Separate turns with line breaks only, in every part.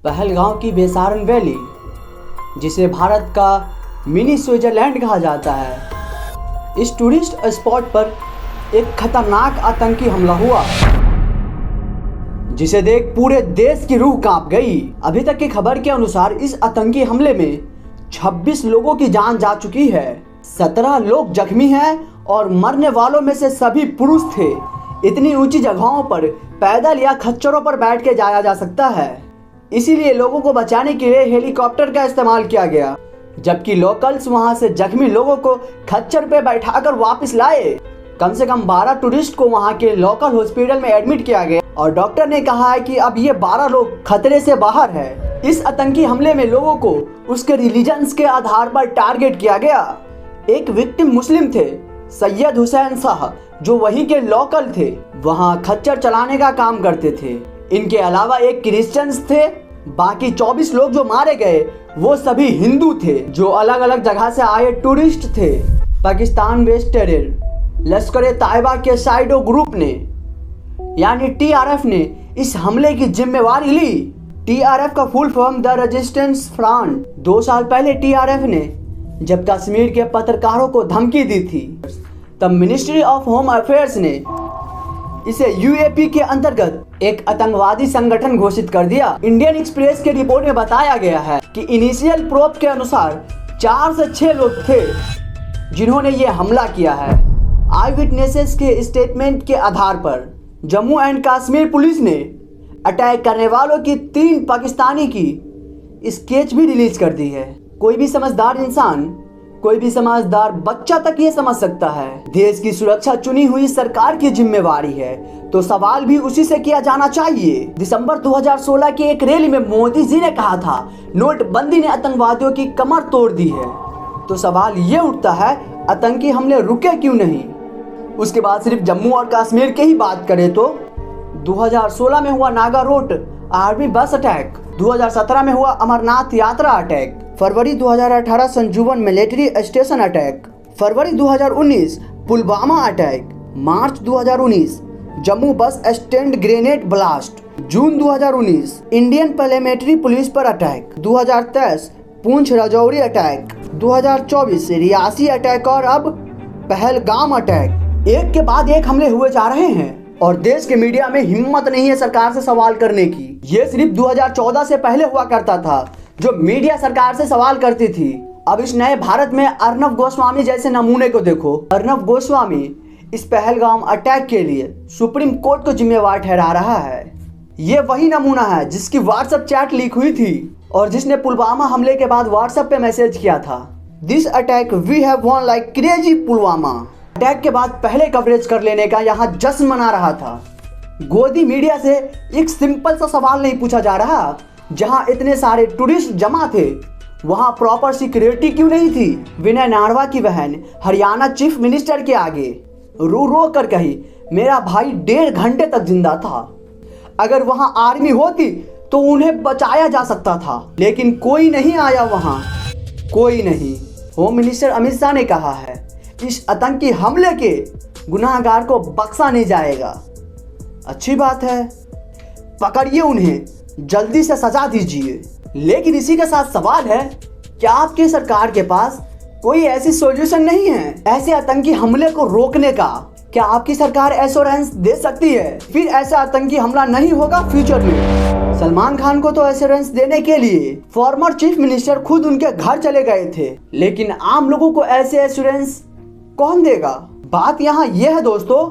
पहलगांव की बेसारन वैली, जिसे भारत का मिनी स्विट्जरलैंड कहा जाता है, इस टूरिस्ट स्पॉट पर एक खतरनाक आतंकी हमला हुआ जिसे देख पूरे देश की रूह कांप गई। अभी तक की खबर के अनुसार इस आतंकी हमले में 26 लोगों की जान जा चुकी है, 17 लोग जख्मी हैं और मरने वालों में से सभी पुरुष थे। इतनी ऊंची जगहों पर पैदल या खच्चरों पर बैठ के जाया जा सकता है, इसीलिए लोगों को बचाने के लिए हेलीकॉप्टर का इस्तेमाल किया गया, जबकि लोकल्स वहां से जख्मी लोगों को खच्चर पे बैठाकर वापस लाए। कम से कम 12 टूरिस्ट को वहां के लोकल हॉस्पिटल में एडमिट किया गया और डॉक्टर ने कहा है कि अब ये 12 लोग खतरे से बाहर है। इस आतंकी हमले में लोगों को उसके रिलीजन्स के आधार पर टारगेट किया गया। एक विक्टिम मुस्लिम थे, सैयद हुसैन शाह, जो वहीं के लोकल थे, वहां खच्चर चलाने का काम करते थे। इनके अलावा एक क्रिश्चियंस थे। बाकी 24 लोग जो मारे गए वो सभी हिंदू थे, जो अलग अलग जगह से आए टूरिस्ट थे। पाकिस्तान बेस्ड टेरर लश्कर तायबा के साइडो ग्रुप ने यानी टीआरएफ ने इस हमले की जिम्मेवारी ली। टीआरएफ का full form the resistance front. 2 साल पहले टीआरएफ ने जब कश्मीर के पत्रकारों को धमकी दी थी, तब मिनिस्ट्री ऑफ होम अफेयर्स ने इसे यूएपी के अंतर्गत एक आतंकवादी संगठन घोषित कर दिया। इंडियन एक्सप्रेस के रिपोर्ट में बताया गया है कि इनिशियल प्रोब के अनुसार 4 से 6 लोग थे जिन्होंने ये हमला किया है। आई विटनेसेस के स्टेटमेंट के आधार पर जम्मू एंड कश्मीर पुलिस ने अटैक करने वालों की 3 पाकिस्तानी की स्केच भी रिलीज कर दी है। कोई भी समझदार इंसान, कोई भी समझदार बच्चा तक ये समझ सकता है देश की सुरक्षा चुनी हुई सरकार की जिम्मेवारी है, तो सवाल भी उसी से किया जाना चाहिए। दिसंबर 2016 की एक रैली में मोदी जी ने कहा था नोटबंदी ने आतंकवादियों की कमर तोड़ दी है। तो सवाल ये उठता है आतंकी हमले रुके क्यों नहीं। उसके बाद सिर्फ जम्मू और कश्मीर की ही बात करें तो 2016 में हुआ Naga road army bus attack, 2017 में हुआ अमरनाथ यात्रा अटैक, फरवरी 2018 संजुवन मिलिट्री स्टेशन अटैक, फरवरी 2019 पुलवामा अटैक, मार्च 2019 Jammu bus stand grenade blast, जून 2019 इंडियन पार्लियामेंट्री पुलिस पर attack, 2023 Poonch Rajouri attack, 2024 Reasi attack और अब पहलगाम अटैक। एक के बाद एक हमले हुए जा रहे हैं और देश के मीडिया में हिम्मत नहीं है सरकार से सवाल करने की। ये सिर्फ 2014 से पहले हुआ करता था जो मीडिया सरकार से सवाल करती थी। अब इस नए भारत में अर्नब गोस्वामी जैसे नमूने को देखो। अर्नब गोस्वामी इस पहलगाम अटैक के लिए सुप्रीम कोर्ट को जिम्मेवार ठहरा रहा है। ये वही नमूना है जिसकी व्हाट्सएप चैट लीक हुई थी और जिसने पुलवामा हमले के बाद व्हाट्सएप पे मैसेज किया था, this attack we have won like crazy Pulwama. Attack के बाद पहले कवरेज कर लेने का यहाँ जश्न मना रहा था। गोदी मीडिया से एक सिंपल सा सवाल नहीं पूछा जा रहा, जहां इतने सारे टूरिस्ट जमा थे वहां प्रॉपर सिक्योरिटी क्यों नहीं थी। विनय नारवा की बहन हरियाणा चीफ मिनिस्टर के आगे रो रो कर कही मेरा भाई 1.5 घंटे तक जिंदा था, अगर वहां आर्मी होती तो उन्हें बचाया जा सकता था, लेकिन कोई नहीं आया वहां, कोई नहीं। होम मिनिस्टर अमित शाह ने कहा है इस आतंकी हमले के गुनाहगार को बख्शा नहीं जाएगा। अच्छी बात है, पकड़िए उन्हें, जल्दी से सजा दीजिए। लेकिन इसी के साथ सवाल है, क्या आपकी सरकार के पास कोई ऐसी सॉल्यूशन नहीं है ऐसे आतंकी हमले को रोकने का? क्या आपकी सरकार एश्योरेंस दे सकती है फिर ऐसा आतंकी हमला नहीं होगा फ्यूचर में? सलमान खान को तो एश्योरेंस देने के लिए फॉर्मर चीफ मिनिस्टर खुद उनके घर चले गए थे, लेकिन आम लोगों को ऐसे एश्योरेंस कौन देगा? बात यहाँ यह है दोस्तों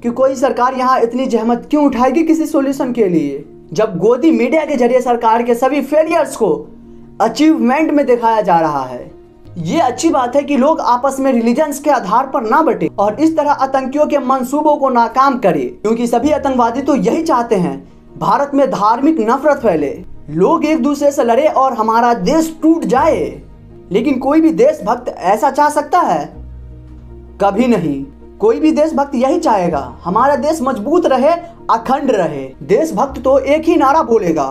कि कोई सरकार यहाँ इतनी जहमत क्यों उठाएगी किसी सॉल्यूशन के लिए, जब गोदी मीडिया के जरिए सरकार के सभी फेलियर्स को अचीवमेंट में दिखाया जा रहा है। ये अच्छी बात है कि लोग आपस में रिलीजन्स के आधार पर ना बटे और इस तरह आतंकियों के मंसूबों को नाकाम करे, क्योंकि सभी आतंकवादी तो यही चाहते हैं भारत में धार्मिक नफरत फैले, लोग एक दूसरे से लड़े और हमारा देश टूट जाए। लेकिन कोई भी देशभक्त ऐसा चाह सकता है? कभी नहीं। कोई भी देशभक्त यही चाहेगा हमारा देश मजबूत रहे, अखंड रहे। देशभक्त तो एक ही नारा बोलेगा,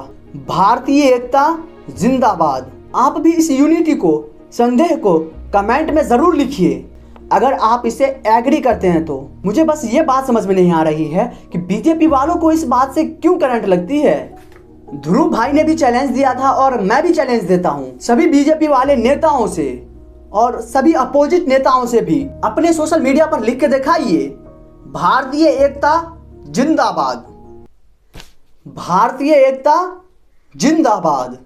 भारतीय एकता जिंदाबाद। आप भी इस यूनिटी को, संदेह को कमेंट में जरूर लिखिए अगर आप इसे एग्री करते हैं तो। मुझे बस ये बात समझ में नहीं आ रही है कि बीजेपी वालों को इस बात से क्यों करंट लगती है। ध्रुव भाई ने भी चैलेंज दिया था और मैं भी चैलेंज देता हूं सभी बीजेपी वाले नेताओं से और सभी अपोजिट नेताओं से भी अपने सोशल मीडिया पर लिख के दिखाइए, भारतीय एकता जिंदाबाद, भारतीय एकता जिंदाबाद।